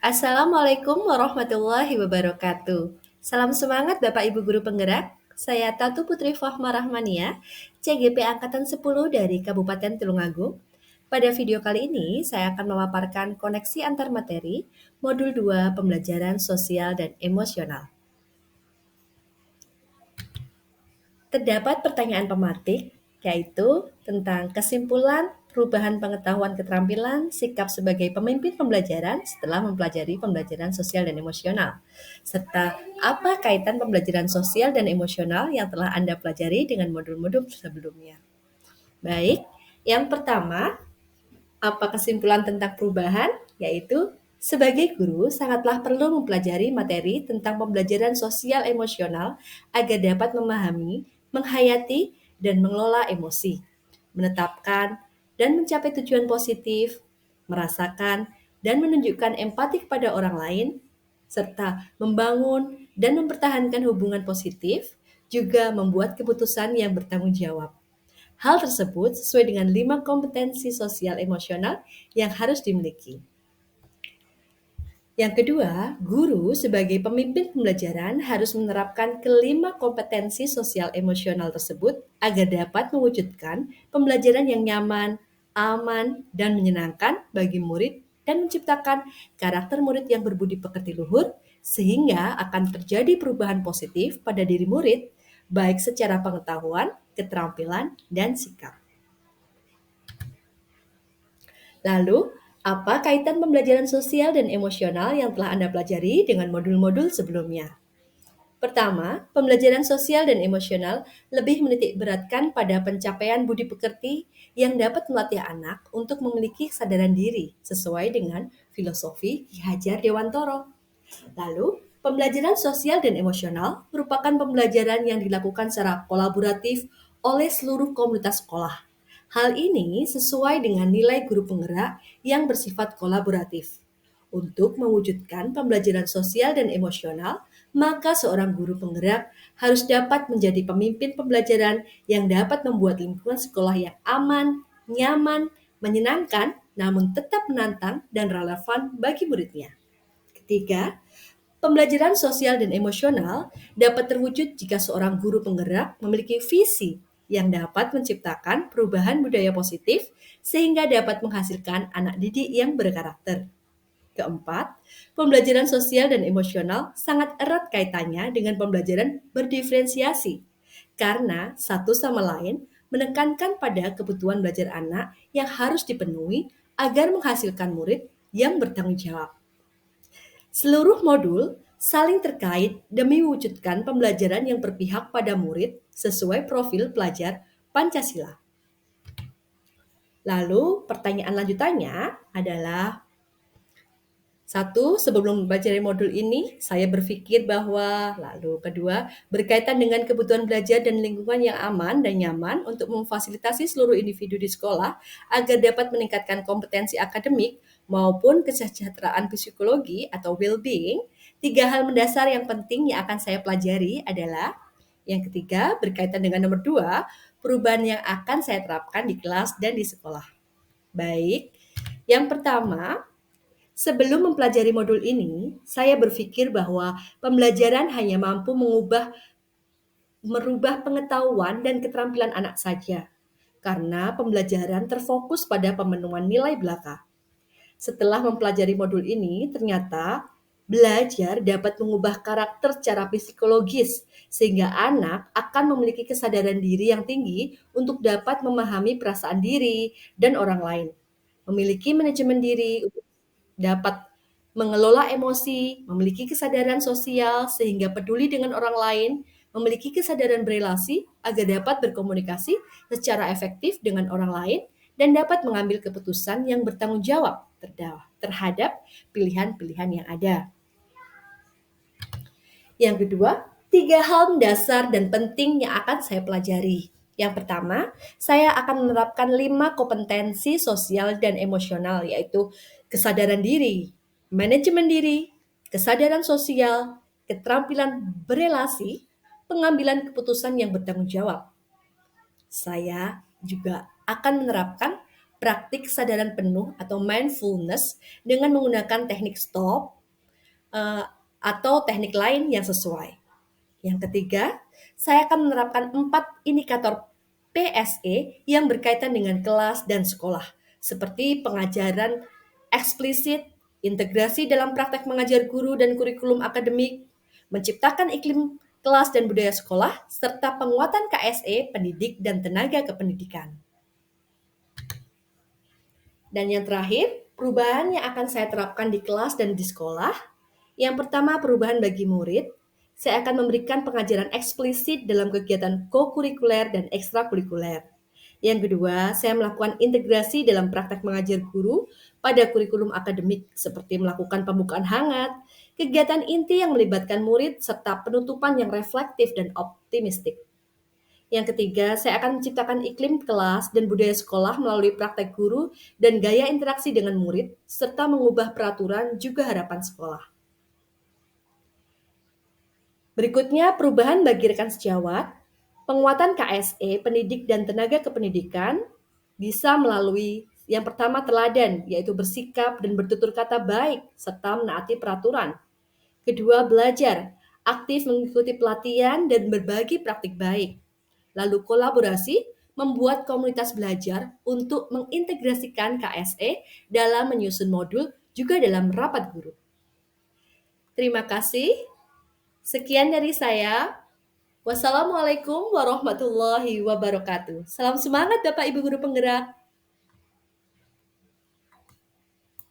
Assalamualaikum warahmatullahi wabarakatuh. Salam semangat Bapak Ibu Guru Penggerak. Saya Tatu Putri Fahma Rahmania, CGP Angkatan 10 dari Kabupaten Tulungagung. Pada video kali ini, saya akan memaparkan koneksi antar materi Modul 2 Pembelajaran Sosial dan Emosional. Terdapat pertanyaan pemantik, yaitu tentang kesimpulan perubahan pengetahuan keterampilan sikap sebagai pemimpin pembelajaran setelah mempelajari pembelajaran sosial dan emosional, serta apa kaitan pembelajaran sosial dan emosional yang telah Anda pelajari dengan modul-modul sebelumnya. Baik, yang pertama, apa kesimpulan tentang perubahan? Yaitu, sebagai guru, sangatlah perlu mempelajari materi tentang pembelajaran sosial emosional agar dapat memahami, menghayati, dan mengelola emosi, menetapkan dan mencapai tujuan positif, merasakan dan menunjukkan empati kepada orang lain, serta membangun dan mempertahankan hubungan positif, juga membuat keputusan yang bertanggung jawab. Hal tersebut sesuai dengan 5 kompetensi sosial emosional yang harus dimiliki. Yang kedua, guru sebagai pemimpin pembelajaran harus menerapkan kelima kompetensi sosial emosional tersebut agar dapat mewujudkan pembelajaran yang nyaman, aman, dan menyenangkan bagi murid dan menciptakan karakter murid yang berbudi pekerti luhur sehingga akan terjadi perubahan positif pada diri murid baik secara pengetahuan, keterampilan, dan sikap. Lalu, apa kaitan pembelajaran sosial dan emosional yang telah Anda pelajari dengan modul-modul sebelumnya? Pertama, pembelajaran sosial dan emosional lebih menitik beratkan pada pencapaian budi pekerti yang dapat melatih anak untuk memiliki kesadaran diri sesuai dengan filosofi Ki Hajar Dewantoro. Lalu, pembelajaran sosial dan emosional merupakan pembelajaran yang dilakukan secara kolaboratif oleh seluruh komunitas sekolah. Hal ini sesuai dengan nilai guru penggerak yang bersifat kolaboratif. Untuk mewujudkan pembelajaran sosial dan emosional, maka seorang guru penggerak harus dapat menjadi pemimpin pembelajaran yang dapat membuat lingkungan sekolah yang aman, nyaman, menyenangkan, namun tetap menantang dan relevan bagi muridnya. Ketiga, pembelajaran sosial dan emosional dapat terwujud jika seorang guru penggerak memiliki visi yang dapat menciptakan perubahan budaya positif sehingga dapat menghasilkan anak didik yang berkarakter. Keempat, pembelajaran sosial dan emosional sangat erat kaitannya dengan pembelajaran berdiferensiasi karena satu sama lain menekankan pada kebutuhan belajar anak yang harus dipenuhi agar menghasilkan murid yang bertanggung jawab. Seluruh modul saling terkait demi mewujudkan pembelajaran yang berpihak pada murid sesuai profil pelajar Pancasila. Lalu pertanyaan lanjutannya adalah satu, sebelum mempelajari modul ini, saya berpikir bahwa, lalu kedua, berkaitan dengan kebutuhan belajar dan lingkungan yang aman dan nyaman untuk memfasilitasi seluruh individu di sekolah agar dapat meningkatkan kompetensi akademik maupun kesejahteraan psikologi atau well-being. Tiga hal mendasar yang penting yang akan saya pelajari adalah yang ketiga, berkaitan dengan nomor dua, perubahan yang akan saya terapkan di kelas dan di sekolah. Baik, yang pertama, sebelum mempelajari modul ini, saya berpikir bahwa pembelajaran hanya mampu merubah pengetahuan dan keterampilan anak saja, karena pembelajaran terfokus pada pemenuhan nilai belaka. Setelah mempelajari modul ini, ternyata belajar dapat mengubah karakter secara psikologis, sehingga anak akan memiliki kesadaran diri yang tinggi untuk dapat memahami perasaan diri dan orang lain, memiliki manajemen diri dapat mengelola emosi, memiliki kesadaran sosial sehingga peduli dengan orang lain, memiliki kesadaran berelasi agar dapat berkomunikasi secara efektif dengan orang lain, dan dapat mengambil keputusan yang bertanggung jawab terhadap pilihan-pilihan yang ada. Yang kedua, tiga hal mendasar dan penting yang akan saya pelajari. Yang pertama, saya akan menerapkan 5 kompetensi sosial dan emosional, yaitu kesadaran diri, manajemen diri, kesadaran sosial, keterampilan berelasi, pengambilan keputusan yang bertanggung jawab. Saya juga akan menerapkan praktik kesadaran penuh atau mindfulness dengan menggunakan teknik stop eh, atau teknik lain yang sesuai. Yang ketiga, saya akan menerapkan 4 indikator PSE yang berkaitan dengan kelas dan sekolah, seperti pengajaran eksplisit, integrasi dalam praktek mengajar guru dan kurikulum akademik, menciptakan iklim kelas dan budaya sekolah, serta penguatan KSE, pendidik, dan tenaga kependidikan. Dan yang terakhir, perubahan yang akan saya terapkan di kelas dan di sekolah. Yang pertama, perubahan bagi murid. Saya akan memberikan pengajaran eksplisit dalam kegiatan kokurikuler dan ekstrakurikuler. Yang kedua, saya melakukan integrasi dalam praktek mengajar guru pada kurikulum akademik seperti melakukan pembukaan hangat, kegiatan inti yang melibatkan murid, serta penutupan yang reflektif dan optimistik. Yang ketiga, saya akan menciptakan iklim kelas dan budaya sekolah melalui praktek guru dan gaya interaksi dengan murid, serta mengubah peraturan juga harapan sekolah. Berikutnya, perubahan bagi rekan sejawat, penguatan KSE, pendidik dan tenaga kependidikan bisa melalui yang pertama teladan, yaitu bersikap dan bertutur kata baik, serta menaati peraturan. Kedua, belajar, aktif mengikuti pelatihan dan berbagi praktik baik. Lalu kolaborasi, membuat komunitas belajar untuk mengintegrasikan KSE dalam menyusun modul juga dalam rapat guru. Terima kasih. Sekian dari saya. Wassalamualaikum warahmatullahi wabarakatuh. Salam semangat Bapak Ibu Guru Penggerak.